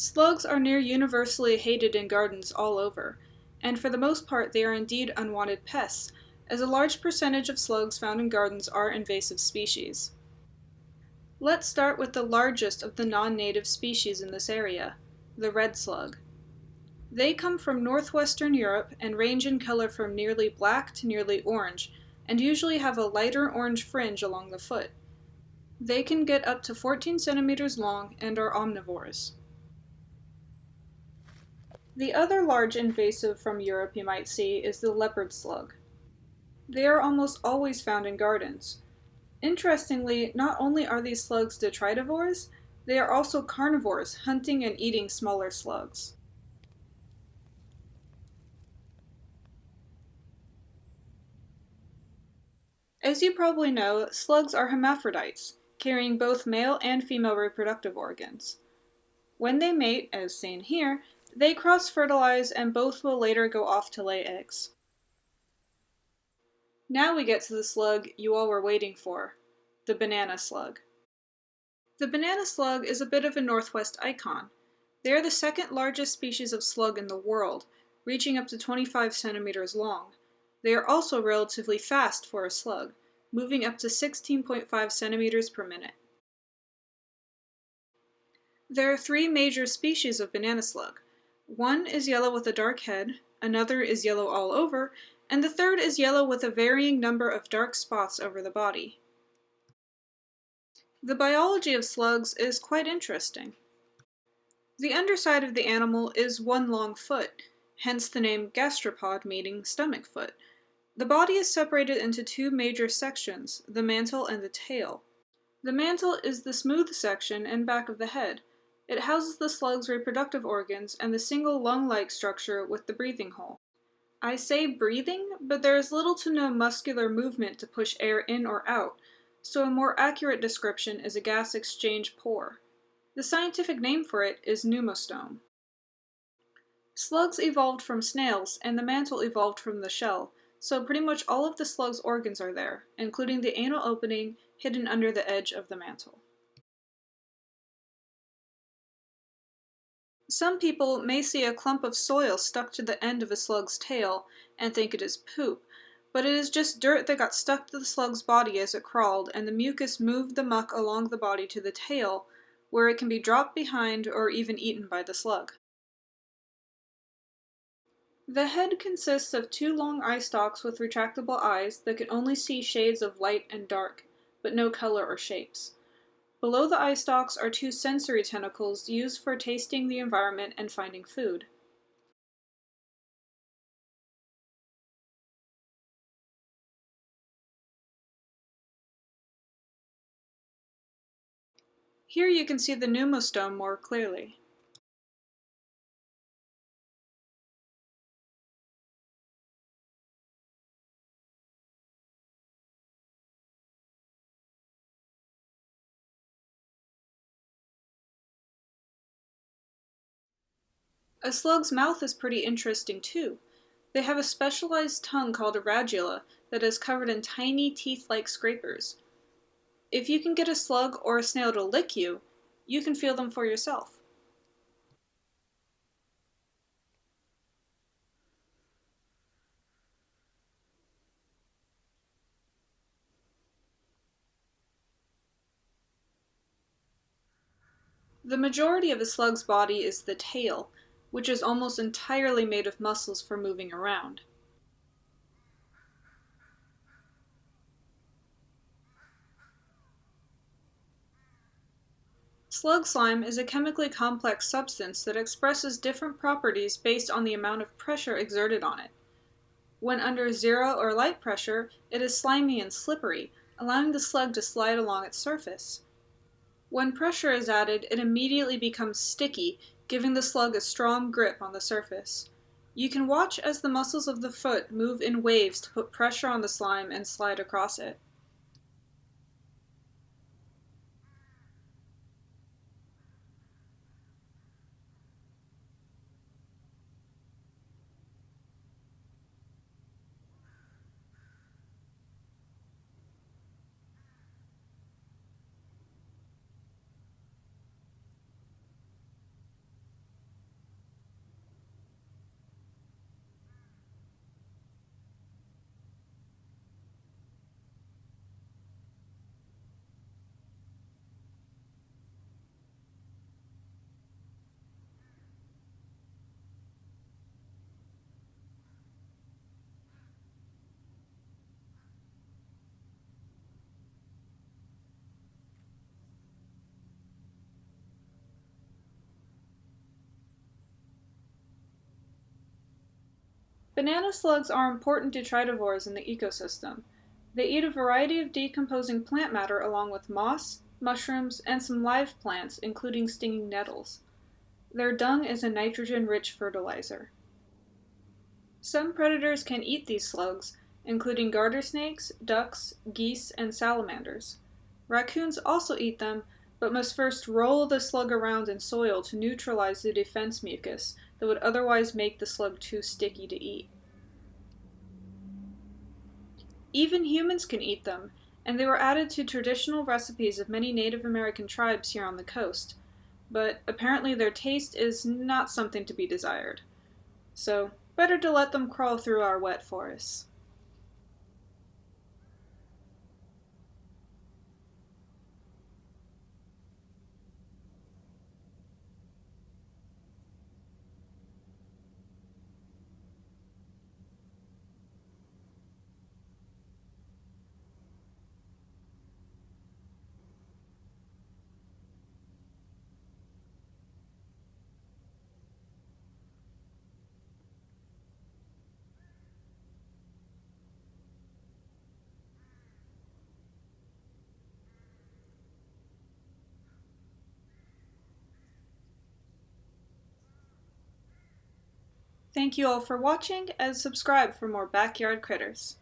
Slugs are near universally hated in gardens all over, and for the most part they are indeed unwanted pests, as a large percentage of slugs found in gardens are invasive species. Let's start with the largest of the non-native species in this area, the red slug. They come from northwestern Europe and range in color from nearly black to nearly orange, and usually have a lighter orange fringe along the foot. They can get up to 14 centimeters long and are omnivores. The other large invasive from Europe you might see is the leopard slug. They are almost always found in gardens. Interestingly, not only are these slugs detritivores, they are also carnivores, hunting and eating smaller slugs. As you probably know, slugs are hermaphrodites, carrying both male and female reproductive organs. When they mate, as seen here, they cross-fertilize and both will later go off to lay eggs. Now we get to the slug you all were waiting for, the banana slug. The banana slug is a bit of a Northwest icon. They are the second largest species of slug in the world, reaching up to 25 centimeters long. They are also relatively fast for a slug, moving up to 16.5 centimeters per minute. There are three major species of banana slug. One is yellow with a dark head, another is yellow all over, and the third is yellow with a varying number of dark spots over the body. The biology of slugs is quite interesting. The underside of the animal is one long foot, hence the name gastropod meaning stomach foot. The body is separated into two major sections, the mantle and the tail. The mantle is the smooth section and back of the head. It houses the slug's reproductive organs and the single lung-like structure with the breathing hole. I say breathing, but there is little to no muscular movement to push air in or out, so a more accurate description is a gas exchange pore. The scientific name for it is pneumostome. Slugs evolved from snails, and the mantle evolved from the shell, so pretty much all of the slug's organs are there, including the anal opening hidden under the edge of the mantle. Some people may see a clump of soil stuck to the end of a slug's tail and think it is poop, but it is just dirt that got stuck to the slug's body as it crawled, and the mucus moved the muck along the body to the tail, where it can be dropped behind or even eaten by the slug. The head consists of two long eye stalks with retractable eyes that can only see shades of light and dark, but no color or shapes. Below the eye stalks are two sensory tentacles used for tasting the environment and finding food. Here you can see the pneumostome more clearly. A slug's mouth is pretty interesting too. They have a specialized tongue called a radula that is covered in tiny teeth-like scrapers. If you can get a slug or a snail to lick you, you can feel them for yourself. The majority of a slug's body is the tail, which is almost entirely made of muscles for moving around. Slug slime is a chemically complex substance that expresses different properties based on the amount of pressure exerted on it. When under zero or light pressure, it is slimy and slippery, allowing the slug to slide along its surface. When pressure is added, it immediately becomes sticky, giving the slug a strong grip on the surface. You can watch as the muscles of the foot move in waves to put pressure on the slime and slide across it. Banana slugs are important detritivores in the ecosystem. They eat a variety of decomposing plant matter along with moss, mushrooms, and some live plants, including stinging nettles. Their dung is a nitrogen-rich fertilizer. Some predators can eat these slugs, including garter snakes, ducks, geese, and salamanders. Raccoons also eat them, but must first roll the slug around in soil to neutralize the defense mucus that would otherwise make the slug too sticky to eat. Even humans can eat them, and they were added to traditional recipes of many Native American tribes here on the coast. But apparently their taste is not something to be desired. So, better to let them crawl through our wet forests. Thank you all for watching, and subscribe for more backyard critters.